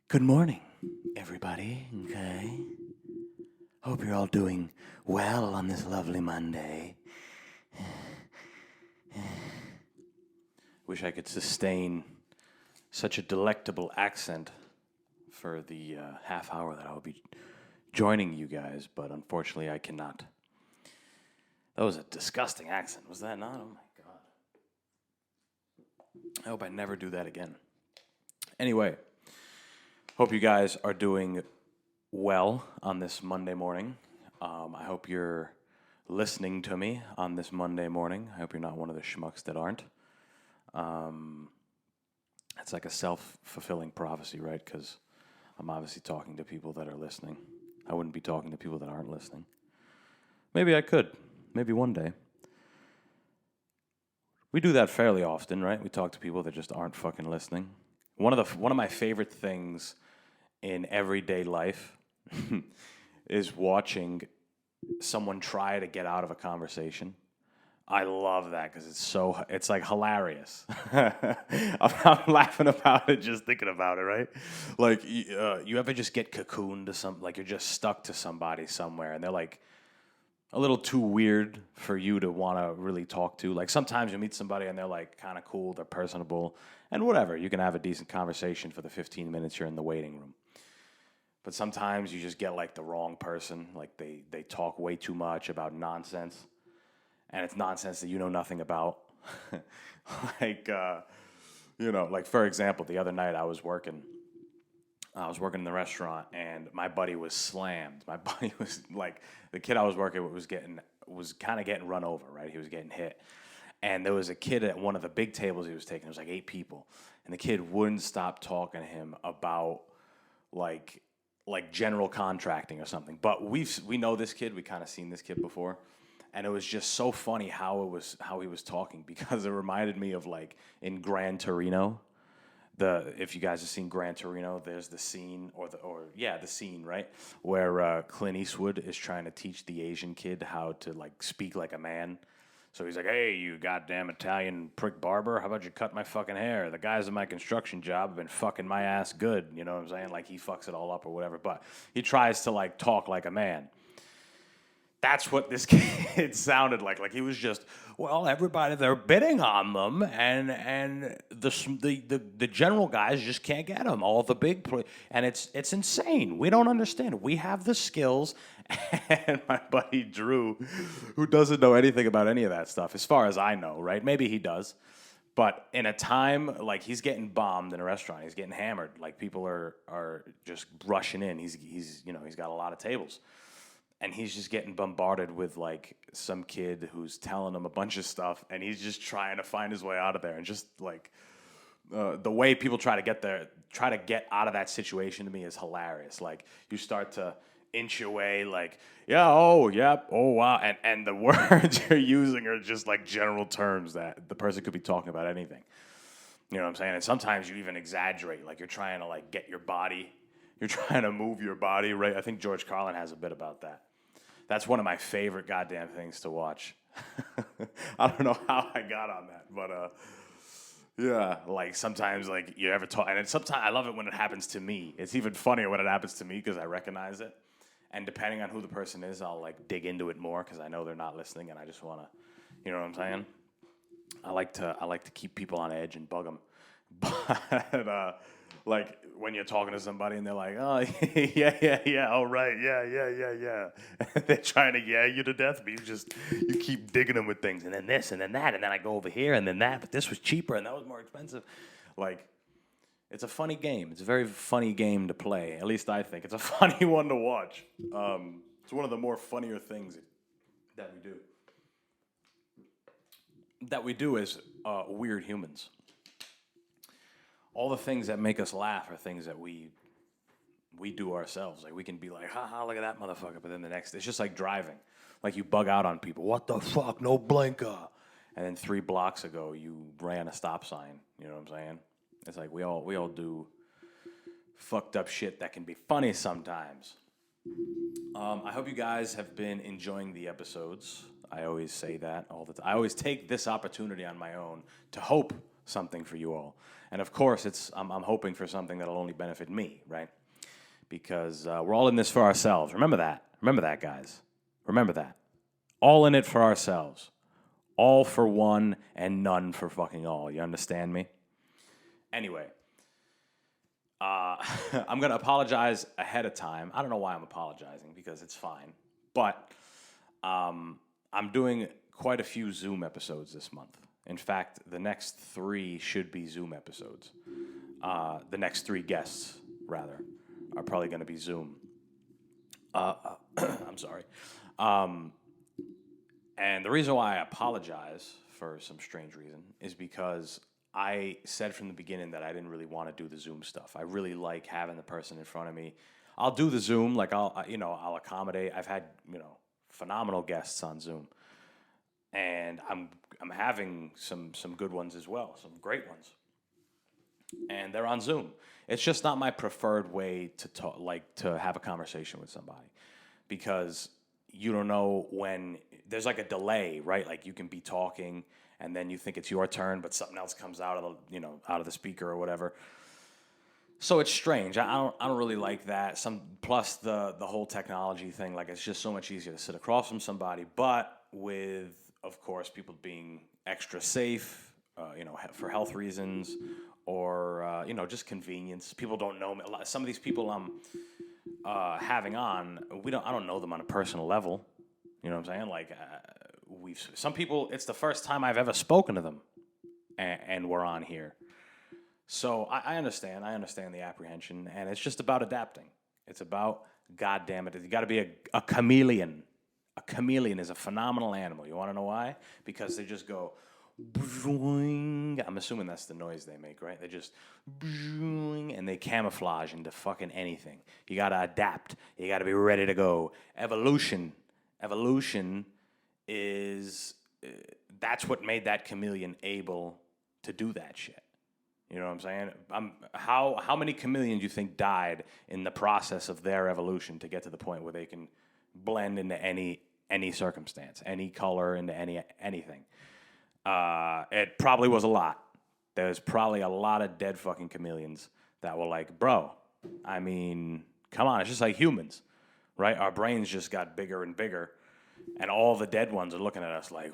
Good morning, everybody. Okay. Hope you're all doing well on this lovely Monday. Wish I could sustain such a delectable accent for the half hour that I'll be joining you guys, but unfortunately I cannot. That was a disgusting accent, was that not? Oh my god. I hope I never do that again. Anyway, hope you guys are doing well on this Monday morning. I hope you're listening to me on this Monday morning. I hope you're not one of the schmucks that aren't. It's like a self-fulfilling prophecy, right? Because I'm obviously talking to people that are listening. I wouldn't be talking to people that aren't listening. Maybe I could. Maybe one day. We do that fairly often, right? We talk to people that just aren't fucking listening. One of my favorite things in everyday life is watching someone try to get out of a conversation. I love that because it's like hilarious. I'm laughing about it just thinking about it, right? Like, you ever just get cocooned to something, like you're just stuck to somebody somewhere and they're like a little too weird for you to want to really talk to. Like sometimes you meet somebody and they're like kind of cool, they're personable, and whatever. You can have a decent conversation for the 15 minutes you're in the waiting room. But sometimes you just get like the wrong person. Like they talk way too much about nonsense. And it's nonsense that you know nothing about. like, like for example, the other night I was working in the restaurant and my buddy was slammed. My buddy was like, the kid I was working with was kind of getting run over, right? He was getting hit. And there was a kid at one of the big tables he was taking. There was like 8 people. And the kid wouldn't stop talking to him about like general contracting or something. But we know this kid. We kind of seen this kid before, and it was just so funny how he was talking because it reminded me of like in Gran Torino. If you guys have seen Gran Torino, there's the scene the scene right where Clint Eastwood is trying to teach the Asian kid how to like speak like a man. So he's like, hey, you goddamn Italian prick barber, how about you cut my fucking hair? The guys in my construction job have been fucking my ass good, you know what I'm saying? Like, he fucks it all up or whatever, but he tries to, like, talk like a man. That's what this kid sounded like. Like, he was just, well, everybody, they're bidding on them, and the general guys just can't get them. All the and it's insane. We don't understand. We have the skills, and my buddy Drew, who doesn't know anything about any of that stuff, as far as I know, right? Maybe he does. But in a time, like, he's getting bombed in a restaurant. He's getting hammered. Like, people are just rushing in. He's got a lot of tables. And he's just getting bombarded with, like, some kid who's telling him a bunch of stuff, and he's just trying to find his way out of there. And just, like, the way people try to get out of that situation to me is hilarious. Like, you start to inch away, like, yeah, oh, yep, oh, wow. And the words you're using are just, like, general terms that the person could be talking about anything. You know what I'm saying? And sometimes you even exaggerate. Like, you're trying to, like, you're trying to move your body, right? I think George Carlin has a bit about that. That's one of my favorite goddamn things to watch. I don't know how I got on that, but yeah, like sometimes like you ever talk, and sometimes I love it when it happens to me. It's even funnier when it happens to me because I recognize it, and depending on who the person is, I'll like dig into it more because I know they're not listening, and I just want to, you know what I'm saying? I like to keep people on edge and bug them, but like when you're talking to somebody and they're like, oh, yeah, all right, yeah. They're trying to you to death, but you keep digging them with things, and then this, and then that, and then I go over here, and then that, but this was cheaper, and that was more expensive. Like, it's a funny game. It's a very funny game to play. At least I think. It's a funny one to watch. It's one of the more funnier things that we do. That we do as weird humans. All the things that make us laugh are things that we do ourselves. Like, we can be like, ha, look at that motherfucker. But then the next, it's just like driving. Like, you bug out on people. What the fuck? No blinker. And then 3 blocks ago, you ran a stop sign. You know what I'm saying? It's like we all do fucked up shit that can be funny sometimes. I hope you guys have been enjoying the episodes. I always say that all the time. I always take this opportunity on my own to hope something for you all. And of course, I'm hoping for something that'll only benefit me, right? Because we're all in this for ourselves. Remember that. Remember that, guys. Remember that. All in it for ourselves. All for one and none for fucking all. You understand me? Anyway, I'm going to apologize ahead of time. I don't know why I'm apologizing, because it's fine. But I'm doing quite a few Zoom episodes this month. In fact, the next 3 should be Zoom episodes. The next 3 guests, rather, are probably going to be Zoom. I'm sorry. And the reason why I apologize, for some strange reason, is because I said from the beginning that I didn't really want to do the Zoom stuff. I really like having the person in front of me. I'll do the Zoom, like I'll accommodate. I've had, phenomenal guests on Zoom. And I'm having some good ones as well, some great ones. And they're on Zoom. It's just not my preferred way to talk, like to have a conversation with somebody, because you don't know when there's like a delay, right? Like you can be talking and then you think it's your turn, but something else comes out of the, out of the speaker or whatever. So it's strange. I don't really like that. Plus the whole technology thing, like it's just so much easier to sit across from somebody, but with, of course, people being extra safe, for health reasons, or just convenience. People don't know me. Some of these people I'm having on, I don't know them on a personal level. You know what I'm saying? Like some people, it's the first time I've ever spoken to them, and we're on here. So I understand. I understand the apprehension, and it's just about adapting. It's about, God damn it, you got to be a chameleon. A chameleon is a phenomenal animal. You want to know why? Because they just go, boing. I'm assuming that's the noise they make, right? They just, boing, and they camouflage into fucking anything. You got to adapt. You got to be ready to go. Evolution is, that's what made that chameleon able to do that shit. You know what I'm saying? How many chameleons do you think died in the process of their evolution to get to the point where they can blend into any circumstance, any color, into anything? It probably was a lot. There's probably a lot of dead fucking chameleons that were like, bro, I mean, come on, it's just like humans, right? Our brains just got bigger and bigger, and all the dead ones are looking at us like,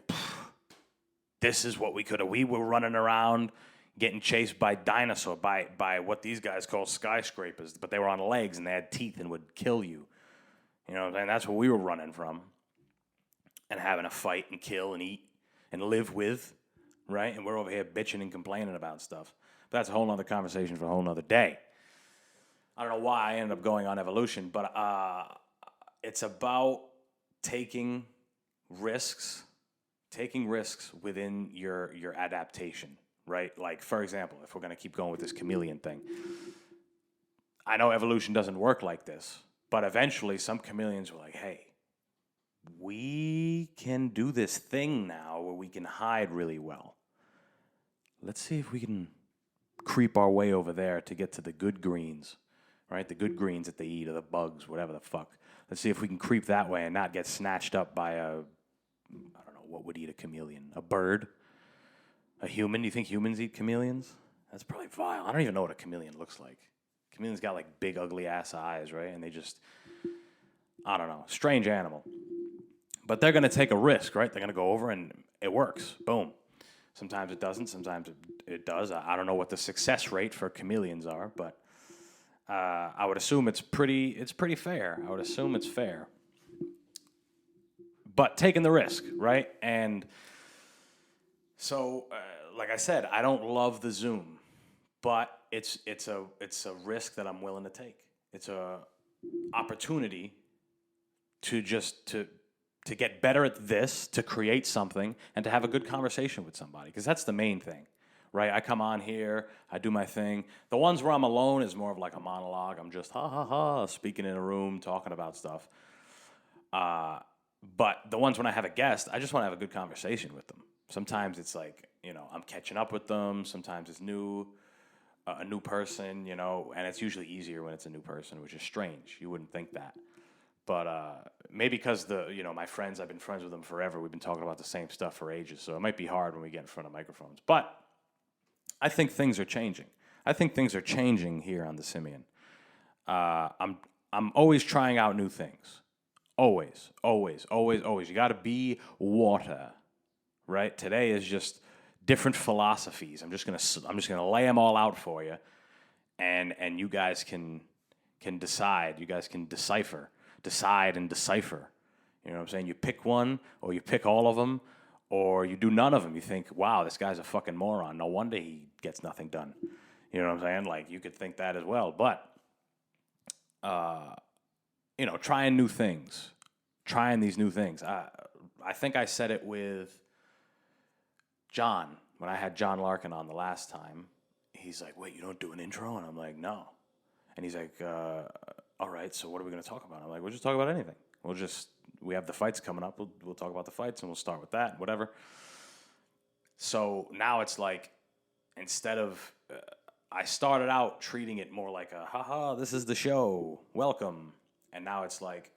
this is what we could have. We were running around getting chased by dinosaur, by what these guys call skyscrapers, but they were on legs and they had teeth and would kill you. You know what I'm saying? That's what we were running from, and having to fight and kill and eat and live with, right? And we're over here bitching and complaining about stuff. But that's a whole other conversation for a whole other day. I don't know why I ended up going on evolution, but it's about taking risks within your adaptation, right? Like, for example, if we're going to keep going with this chameleon thing, I know evolution doesn't work like this, but eventually some chameleons were like, hey, we can do this thing now where we can hide really well. Let's see if we can creep our way over there to get to the good greens, right? The good greens that they eat, or the bugs, whatever the fuck. Let's see if we can creep that way and not get snatched up by I don't know, what would eat a chameleon? A bird? A human? Do you think humans eat chameleons? That's probably vile. I don't even know what a chameleon looks like. Chameleons got like big, ugly ass eyes, right? And they just, I don't know, strange animal. But they're going to take a risk, right? They're going to go over and it works. Boom. Sometimes it doesn't. Sometimes it does. I don't know what the success rate for chameleons are, but I would assume it's pretty fair. I would assume it's fair. But taking the risk, right? And so, like I said, I don't love the Zoom, but it's a risk that I'm willing to take. It's a opportunity to get better at this, to create something, and to have a good conversation with somebody, because that's the main thing, right? I come on here, I do my thing. The ones where I'm alone is more of like a monologue. I'm just speaking in a room, talking about stuff. But the ones when I have a guest, I just want to have a good conversation with them. Sometimes it's like, I'm catching up with them. Sometimes it's a new person, and it's usually easier when it's a new person, which is strange. You wouldn't think that. But maybe because my friends, I've been friends with them forever. We've been talking about the same stuff for ages, so it might be hard when we get in front of microphones. But I think things are changing. I think things are changing here on the Simian. I'm always trying out new things. Always, always, always, always. You got to be water, right? Today is just different philosophies. I'm just gonna lay them all out for you, and you guys can decide. You guys can decide and decipher. You know what I'm saying? You pick one, or you pick all of them, or you do none of them. You think, wow, this guy's a fucking moron. No wonder he gets nothing done. You know what I'm saying? Like, you could think that as well. But, trying new things. Trying these new things. I think I said it with John, when I had John Larkin on the last time. He's like, wait, you don't do an intro? And I'm like, no. And he's like, all right, so what are we going to talk about? I'm like, we'll just talk about anything. We have the fights coming up. We'll talk about the fights, and we'll start with that, whatever. So now it's like, instead of, I started out treating it more like a, haha, this is the show, welcome. And now it's like,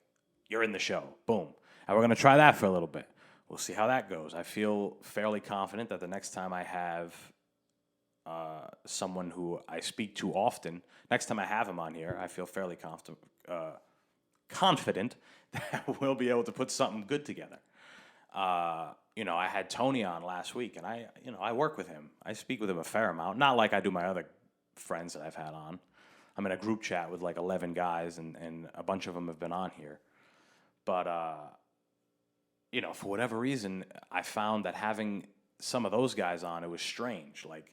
you're in the show, boom. And we're going to try that for a little bit. We'll see how that goes. I feel fairly confident that the next time I have someone who I speak to often, next time I have him on here, I feel fairly confident that we'll be able to put something good together. I had Tony on last week, and I work with him. I speak with him a fair amount, not like I do my other friends that I've had on. I'm in a group chat with like 11 guys, and a bunch of them have been on here. But, for whatever reason, I found that having some of those guys on, it was strange. Like,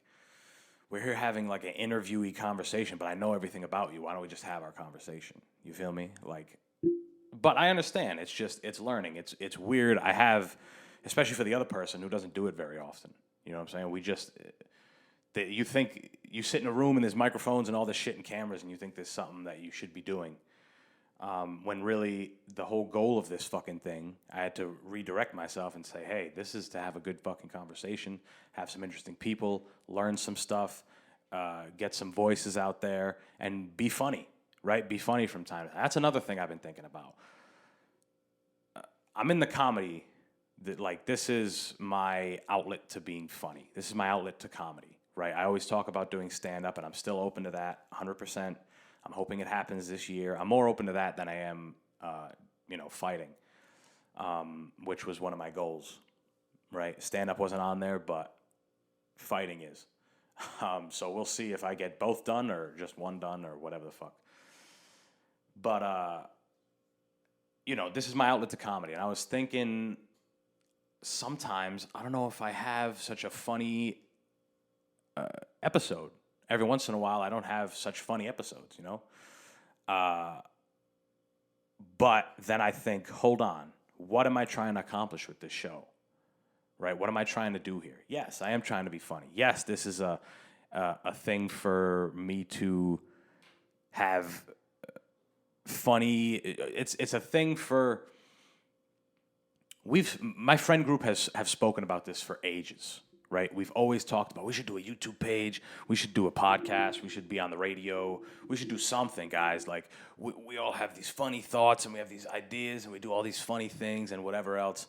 we're here having like an interviewee conversation, but I know everything about you. Why don't we just have our conversation? You feel me? Like, but I understand. It's learning. It's weird. I have, especially for the other person who doesn't do it very often. You know what I'm saying? You think, you sit in a room and there's microphones and all this shit and cameras, and you think there's something that you should be doing. When really the whole goal of this fucking thing, I had to redirect myself and say, hey, this is to have a good fucking conversation, have some interesting people, learn some stuff, get some voices out there, and be funny, right? Be funny from time to time. That's another thing I've been thinking about. I'm in the comedy, this is my outlet to being funny. This is my outlet to comedy, right? I always talk about doing stand-up, and I'm still open to that 100%. I'm hoping it happens this year. I'm more open to that than I am, fighting, which was one of my goals, right? Stand-up wasn't on there, but fighting is. So we'll see if I get both done or just one done or whatever the fuck. But, this is my outlet to comedy. And I was thinking sometimes, I don't know if I have such a funny episode. Every once in a while, I don't have such funny episodes, But then I think, hold on, what am I trying to accomplish with this show? Right? What am I trying to do here? Yes, I am trying to be funny. Yes, this is a thing for me to have funny. It's a thing for. My friend group have spoken about this for ages. Right? We've always talked about we should do a YouTube page, we should do a podcast, we should be on the radio, we should do something, guys. Like, we all have these funny thoughts, and we have these ideas, and we do all these funny things and whatever else.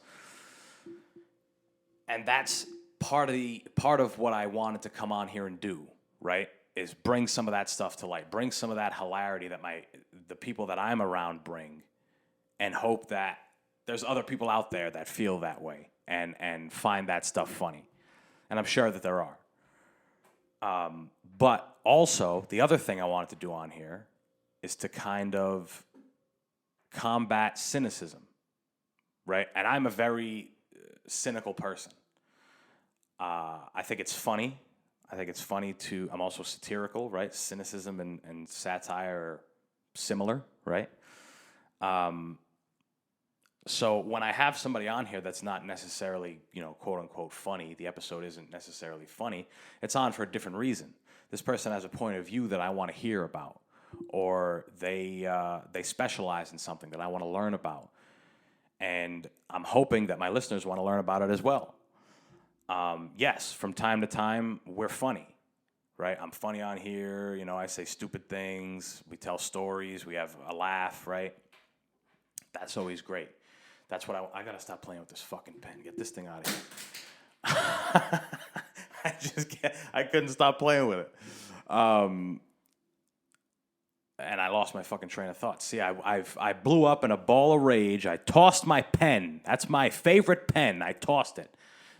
And that's part of what I wanted to come on here and do, right? Is bring some of that stuff to light, bring some of that hilarity that the people that I'm around bring, and hope that there's other people out there that feel that way and find that stuff funny. And I'm sure that there are. But also, the other thing I wanted to do on here is to kind of combat cynicism, right? And I'm a very cynical person. I think it's funny. I'm also satirical, right? Cynicism and satire are similar, right? So when I have somebody on here that's not necessarily, quote unquote funny, the episode isn't necessarily funny, it's on for a different reason. This person has a point of view that I want to hear about, or they specialize in something that I want to learn about. And I'm hoping that my listeners want to learn about it as well. Yes, from time to time, we're funny, right? I'm funny on here. I say stupid things. We tell stories. We have a laugh, right? That's always great. That's what I got to stop playing with this fucking pen. Get this thing out of here. I couldn't stop playing with it. And I lost my fucking train of thought. See, I blew up in a ball of rage. I tossed my pen. That's my favorite pen. I tossed it.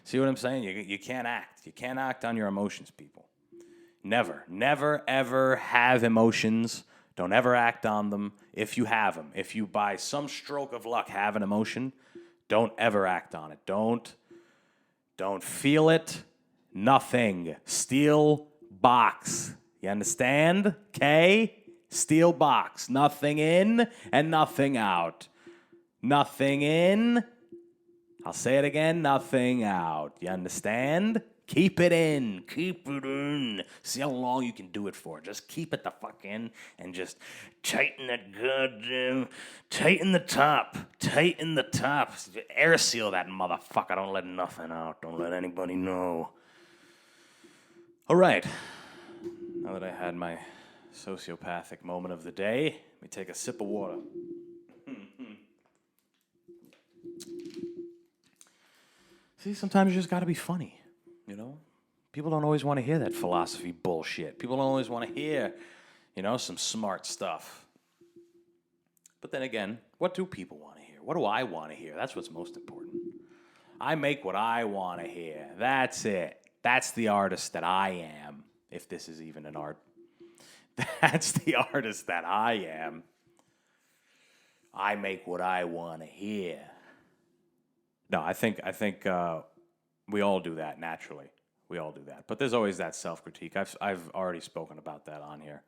See what I'm saying? You can't act. You can't act on your emotions, people. Never, ever have emotions. Don't ever act on them if you have them. If you, by some stroke of luck, have an emotion, don't ever act on it. Don't feel it. Nothing. Steel box. You understand? Okay? Steel box. Nothing in and nothing out. Nothing in. I'll say it again. Nothing out. You understand? Keep it in. Keep it in. See how long you can do it for. Just keep it the fuck in and just tighten that goddamn... Tighten the top. Tighten the top. Air seal that motherfucker. Don't let nothing out. Don't let anybody know. All right. Now that I had my sociopathic moment of the day, let me take a sip of water. See, sometimes you just got to be funny, you know? People don't always want to hear that philosophy bullshit. People don't always want to hear, some smart stuff. But then again, what do people want to hear? What do I want to hear? That's what's most important. I make what I want to hear. That's it. That's the artist that I am, if this is even an art. That's the artist that I am. I make what I want to hear. No, I think we all do that naturally. We all do that. But there's always that self-critique. I've already spoken about that on here.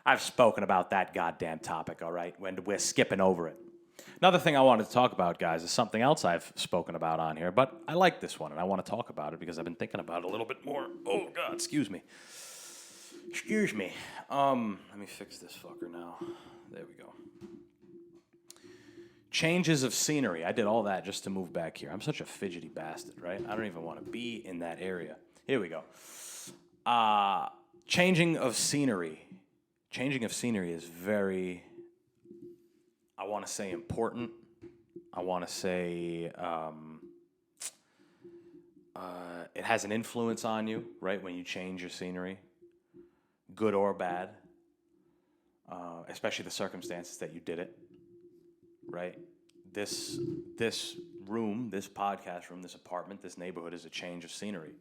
I've spoken about that goddamn topic, all right, when we're skipping over it. Another thing I wanted to talk about, guys, is something else I've spoken about on here, but I like this one, and I want to talk about it because I've been thinking about it a little bit more. Oh, God, excuse me. Excuse me. Let me fix this fucker now. There we go. Changes of scenery. I did all that just to move back here. I'm such a fidgety bastard, right? I don't even want to be in that area. Here we go. Changing of scenery. Changing of scenery is very, I want to say, important. I want to say it has an influence on you, right, when you change your scenery, good or bad, especially the circumstances that you did it, right? This room, this podcast room, this apartment, this neighborhood is a change of scenery.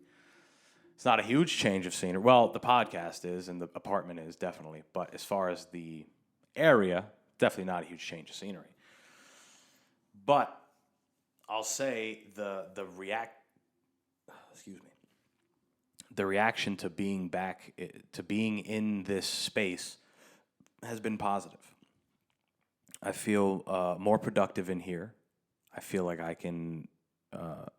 It's not a huge change of scenery. Well, the podcast is and the apartment is definitely, but as far as the area, definitely not a huge change of scenery. But I'll say the reaction to being back, to being in this space has been positive. I feel more productive in here. I feel like I can, I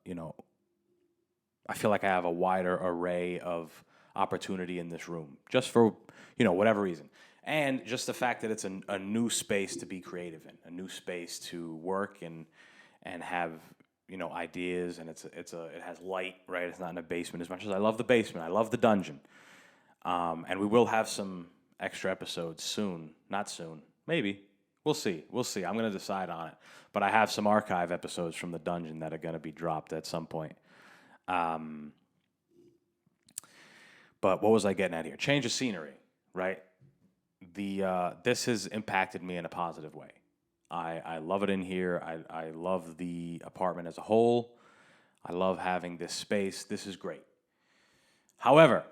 feel like I have a wider array of opportunity in this room, just for, whatever reason. And just the fact that it's a new space to be creative in, a new space to work and have, ideas, and it has light, right? It's not in a basement as much as I love the basement. I love the dungeon. And we will have some extra episodes soon. Not soon. Maybe. We'll see. I'm going to decide on it. But I have some archive episodes from the dungeon that are going to be dropped at some point. But what was I getting at here? Change of scenery, right? This has impacted me in a positive way. I love it in here. I love the apartment as a whole. I love having this space. This is great. However,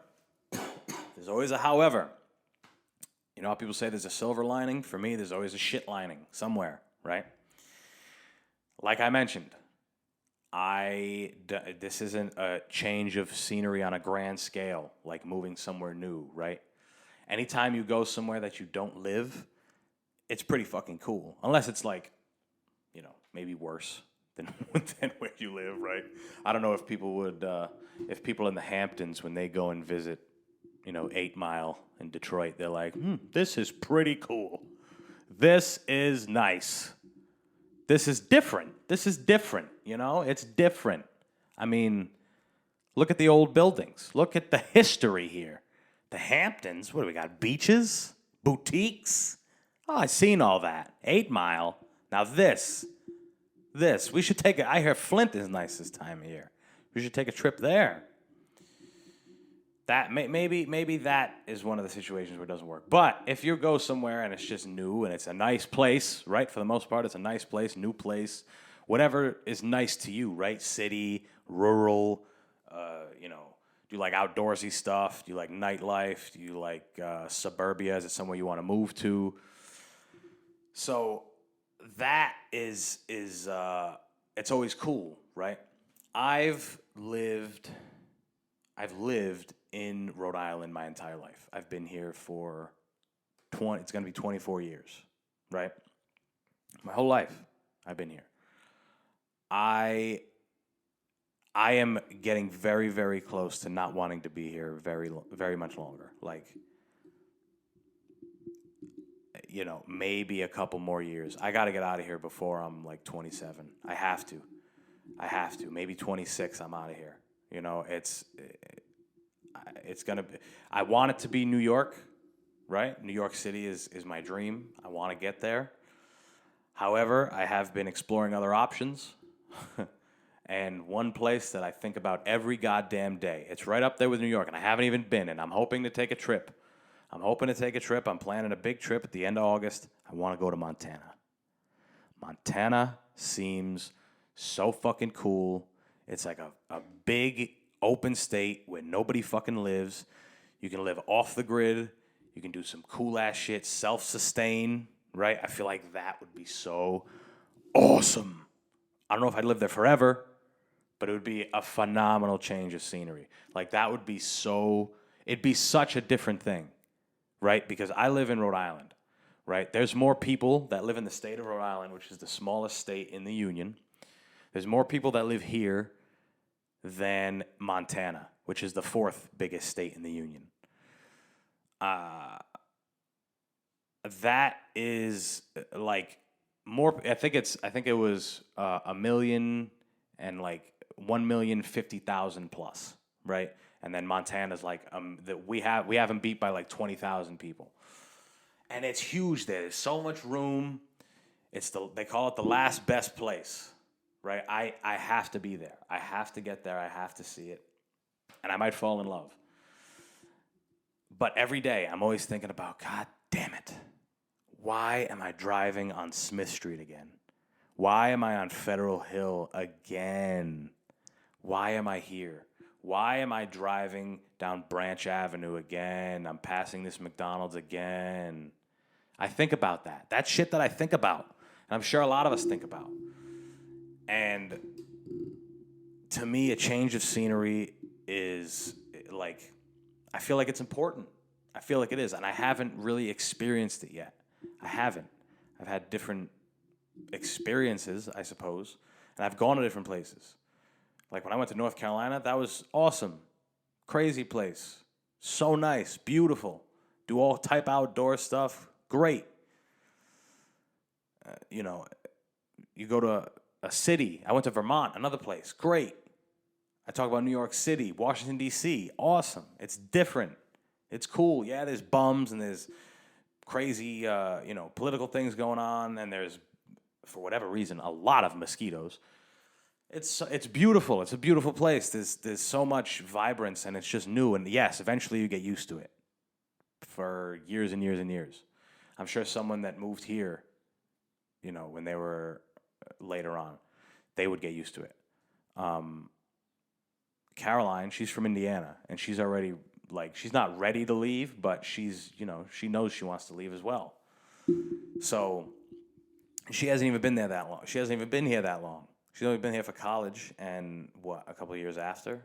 there's always a however. You know how people say there's a silver lining? For me, there's always a shit lining somewhere, right? Like I mentioned, this isn't a change of scenery on a grand scale, like moving somewhere new, right? Anytime you go somewhere that you don't live, it's pretty fucking cool. Unless it's like, maybe worse than where you live, right? I don't know if people would, if people in the Hamptons, when they go and visit, 8 Mile in Detroit, they're like, this is pretty cool. This is nice. This is different. It's different. I mean, look at the old buildings. Look at the history here. The Hamptons, what do we got? Beaches? Boutiques? Oh, I've seen all that. 8 Mile. Now this. We should take I hear Flint is nice this time of year. We should take a trip there. maybe that is one of the situations where it doesn't work. But if you go somewhere and it's just new and it's a nice place, right? For the most part, it's a nice place, new place, whatever is nice to you, right? City, rural, do you like outdoorsy stuff? Do you like nightlife? Do you like suburbia? Is it somewhere you want to move to? So that is it's always cool, right? I've lived in Rhode Island my entire life. I've been here for it's going to be 24 years, right? My whole life I've been here. I am getting very, very close to not wanting to be here very much longer. Like, maybe a couple more years. I got to get out of here before I'm like 27. I have to. Maybe 26, I'm out of here. It's going to be, I want it to be New York, right? New York City is my dream. I want to get there. However, I have been exploring other options. And one place that I think about every goddamn day, it's right up there with New York, and I haven't even been, and I'm hoping to take a trip. I'm planning a big trip at the end of August. I want to go to Montana. Montana seems so fucking cool. It's like a big open state where nobody fucking lives. You can live off the grid. You can do some cool ass shit, self-sustain, right? I feel like that would be so awesome. I don't know if I'd live there forever, but it would be a phenomenal change of scenery. Like that would be it'd be such a different thing, right? Because I live in Rhode Island, right? There's more people that live in the state of Rhode Island, which is the smallest state in the Union. There's more people that live here than Montana, which is the fourth biggest state in the Union. That is like more. I think it was a million and like 1,050,000 plus, right? And then Montana's like that we haven't beat by like 20,000 people, and it's huge there. There's so much room. They call it the last best place, right? I have to be there. I have to get there. I have to see it, and I might fall in love. But every day I'm always thinking about, God damn it, why am I driving on Smith Street again? Why am I on Federal Hill again? Why am I here? Why am I driving down Branch Avenue again? I'm passing this McDonald's again. I think about that. That's shit that I think about. And I'm sure a lot of us think about. And to me, a change of scenery is like, I feel like it's important. I feel like it is. And I haven't really experienced it yet. I haven't. I've had different experiences, I suppose. And I've gone to different places. Like when I went to North Carolina, that was awesome. Crazy place. So nice. Beautiful. Do all type outdoor stuff. Great. You go to a city. I went to Vermont, another place. Great. I talk about New York City, Washington, D.C. Awesome. It's different. It's cool. Yeah, there's bums and there's crazy, political things going on. And there's, for whatever reason, a lot of mosquitoes. It's beautiful. It's a beautiful place. There's so much vibrance, and it's just new. And yes, eventually you get used to it for years and years and years. I'm sure someone that moved here, when they were later on, they would get used to it. Caroline, she's from Indiana, and she's already, she's not ready to leave, but she's, she knows she wants to leave as well. So she hasn't even been there that long. She hasn't even been here that long. She's only been here for college and, a couple of years after.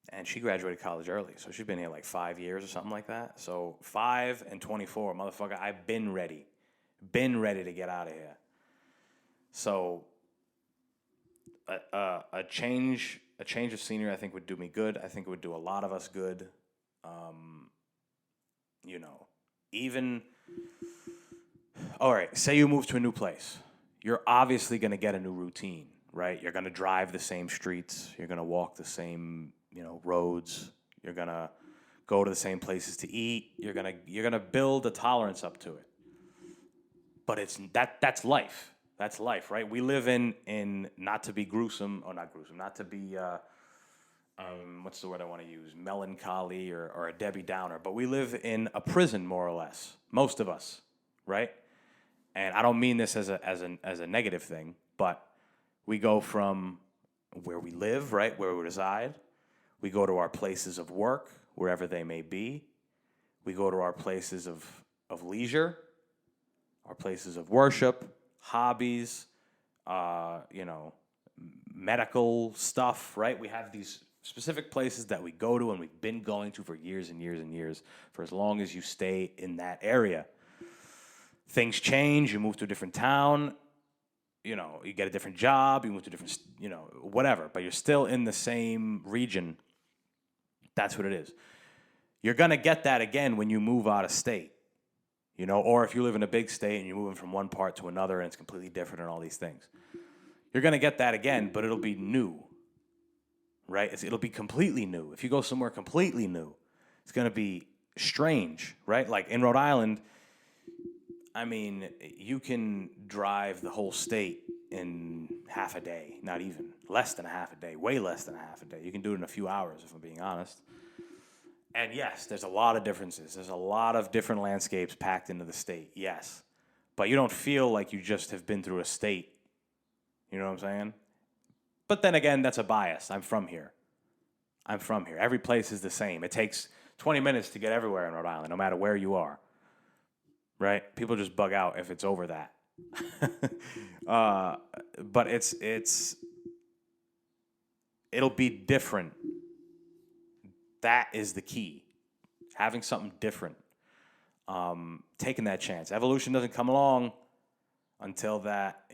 And she graduated college early, so she's been here like 5 years or something like that. So 5 and 24, motherfucker, I've been ready. Been ready to get out of here. So a change of scenery, I think, would do me good. I think it would do a lot of us good. Even, all right, say you move to a new place. You're obviously going to get a new routine, right? You're going to drive the same streets. You're going to walk the same, roads. You're going to go to the same places to eat. You're going to build a tolerance up to it. But that's life. That's life, right? We live in not to be gruesome, or not gruesome, not to be what's the word I want to use? Melancholy or a Debbie Downer. But we live in a prison, more or less. Most of us, right? And I don't mean this as a negative thing, but we go from where we live, right, where we reside. We go to our places of work, wherever they may be. We go to our places of leisure, our places of worship, hobbies, medical stuff, right? We have these specific places that we go to and we've been going to for years and years and years, for as long as you stay in that area. Things change, you move to a different town, you get a different job, you move to a different, whatever, but you're still in the same region. That's what it is. You're going to get that again when you move out of state, or if you live in a big state and you're moving from one part to another and it's completely different and all these things. You're going to get that again, but it'll be new, right? It'll be completely new. If you go somewhere completely new, it's going to be strange, right? Like in Rhode Island, I mean, you can drive the whole state in half a day, not even, less than a half a day, way less than a half a day. You can do it in a few hours, if I'm being honest. And yes, there's a lot of differences. There's a lot of different landscapes packed into the state, yes. But you don't feel like you just have been through a state. You know what I'm saying? But then again, that's a bias. I'm from here. Every place is the same. It takes 20 minutes to get everywhere in Rhode Island, no matter where you are. Right? People just bug out if it's over that. But it'll be different. That is the key. Having something different. Taking that chance. Evolution doesn't come along until that,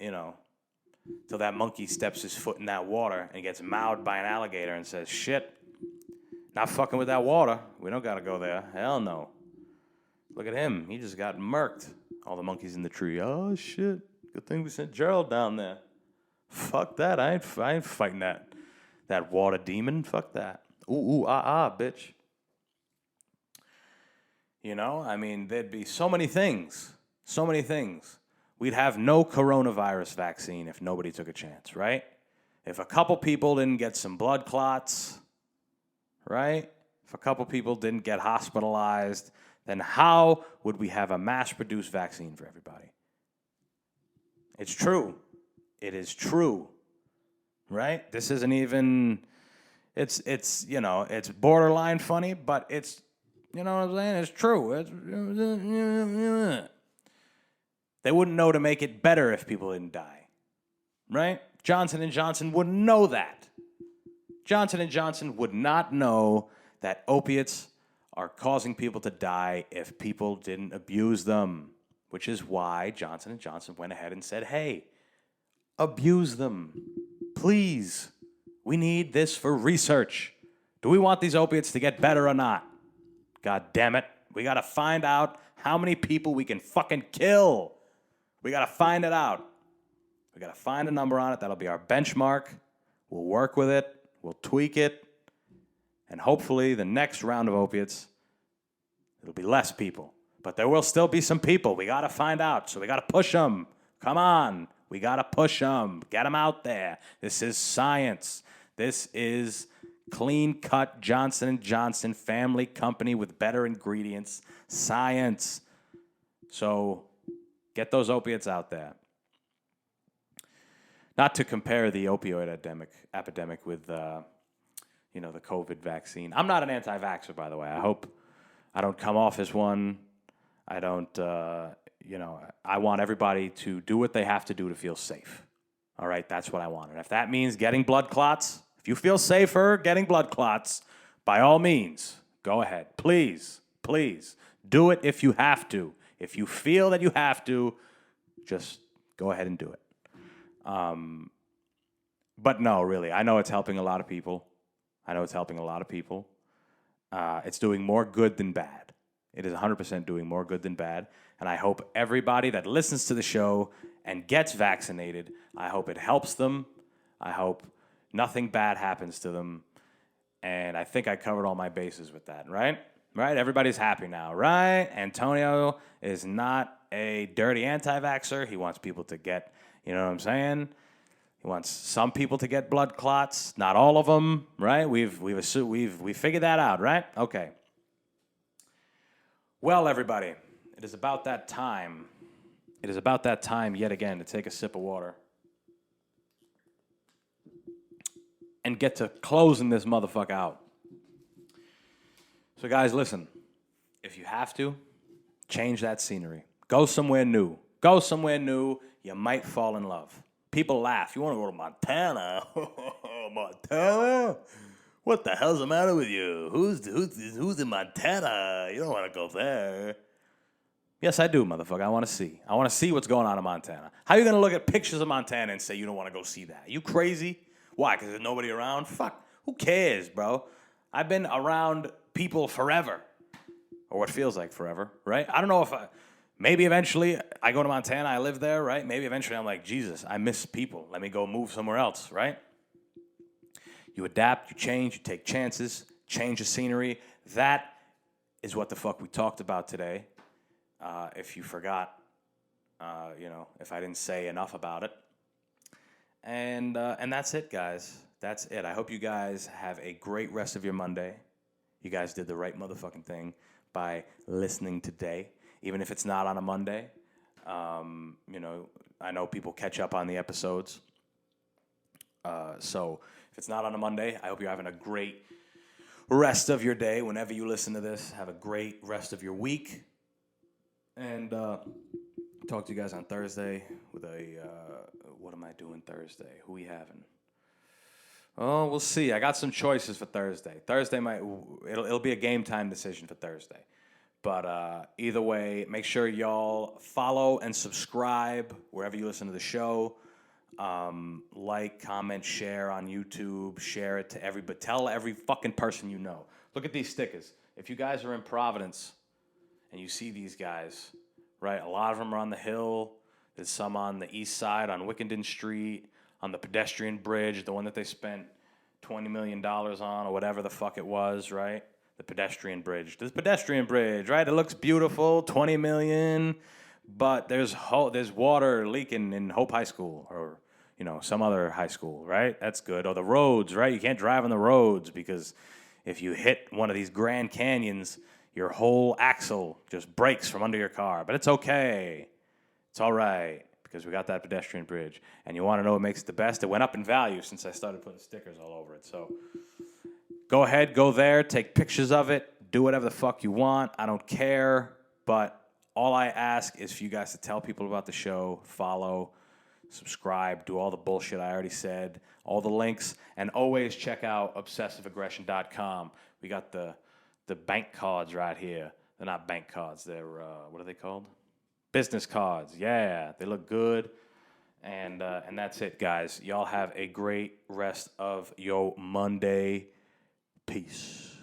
till that monkey steps his foot in that water and gets mauled by an alligator and says, shit, not fucking with that water. We don't got to go there. Hell no. Look at him. He just got murked. All the monkeys in the tree. Oh, shit. Good thing we sent Gerald down there. Fuck that. I ain't fighting that water demon. Fuck that. Ooh, bitch. I mean, there'd be so many things. So many things. We'd have no coronavirus vaccine if nobody took a chance, right? If a couple people didn't get some blood clots, right? If a couple people didn't get hospitalized, then how would we have a mass-produced vaccine for everybody? It's true. It is true, right? This isn't even, it's borderline funny, but it's, you know what I'm saying? It's true. They wouldn't know to make it better if people didn't die, right? Johnson & Johnson wouldn't know that. Johnson & Johnson would not know that opiates are causing people to die if people didn't abuse them, which is why Johnson & Johnson went ahead and said, hey, abuse them, please. We need this for research. Do we want these opiates to get better or not? God damn it. We got to find out how many people we can fucking kill. We got to find it out. We got to find a number on it. That'll be our benchmark. We'll work with it. We'll tweak it. And hopefully the next round of opiates, it'll be less people. But there will still be some people. We got to find out. So we got to push them. Come on. We got to push them. Get them out there. This is science. This is clean-cut Johnson & Johnson family company with better ingredients. Science. So get those opiates out there. Not to compare the opioid epidemic with, the COVID vaccine. I'm not an anti-vaxxer, by the way. I hope I don't come off as one. I don't, I want everybody to do what they have to do to feel safe. All right, that's what I want. And if that means getting blood clots, if you feel safer getting blood clots, by all means, go ahead. Please, please, do it if you have to. If you feel that you have to, just go ahead and do it. But no, really, I know it's helping a lot of people. It's doing more good than bad. It is 100% doing more good than bad. And I hope everybody that listens to the show and gets vaccinated, I hope it helps them. I hope nothing bad happens to them. And I think I covered all my bases with that, right? Right? Everybody's happy now, right? Antonio is not a dirty anti-vaxxer. He wants people to get, you know what I'm saying? He wants some people to get blood clots, not all of them, right? We've figured that out, right? Okay. Well, everybody, it is about that time. It is about that time yet again to take a sip of water and get to closing this motherfucker out. So, guys, listen. If you have to, change that scenery. Go somewhere new. Go somewhere new. You might fall in love. People laugh. You want to go to Montana? Montana? What the hell's the matter with you? Who's in Montana? You don't want to go there. Yes, I do, motherfucker. I want to see. I want to see what's going on in Montana. How are you going to look at pictures of Montana and say you don't want to go see that? You crazy? Why? Because there's nobody around? Fuck. Who cares, bro? I've been around people forever. Or what feels like forever, right? I don't know if maybe eventually I go to Montana, I live there, right? Maybe eventually I'm like, Jesus, I miss people. Let me go move somewhere else, right? You adapt, you change, you take chances, change the scenery. That is what the fuck we talked about today. If you forgot, if I didn't say enough about it. And that's it, guys. That's it. I hope you guys have a great rest of your Monday. You guys did the right motherfucking thing by listening today, even if it's not on a Monday. I know people catch up on the episodes. So if it's not on a Monday, I hope you're having a great rest of your day. Whenever you listen to this, have a great rest of your week. And talk to you guys on Thursday with what am I doing Thursday? Who we having? Oh, we'll see. I got some choices for Thursday. It'll be a game time decision for Thursday. But either way, make sure y'all follow and subscribe wherever you listen to the show. Like, comment, share on YouTube. Share it to everybody. Tell every fucking person you know. Look at these stickers. If you guys are in Providence and you see these guys, right? A lot of them are on the hill. There's some on the east side on Wickenden Street. On the pedestrian bridge, the one that they spent $20 million on or whatever the fuck it was, right? The pedestrian bridge. This pedestrian bridge, right? It looks beautiful, $20 million, but there's water leaking in Hope High School or, some other high school, right? That's good. Or the roads, right? You can't drive on the roads because if you hit one of these Grand Canyons, your whole axle just breaks from under your car. But it's okay. It's all right. Because we got that pedestrian bridge. And you want to know what makes it the best? It went up in value since I started putting stickers all over it. So go ahead, go there, take pictures of it, do whatever the fuck you want. I don't care. But all I ask is for you guys to tell people about the show, follow, subscribe, do all the bullshit I already said, all the links, and always check out obsessiveaggression.com. We got the bank cards right here. They're not bank cards. They're, what are they called? Business cards, yeah, they look good, and that's it, guys. Y'all have a great rest of your Monday. Peace.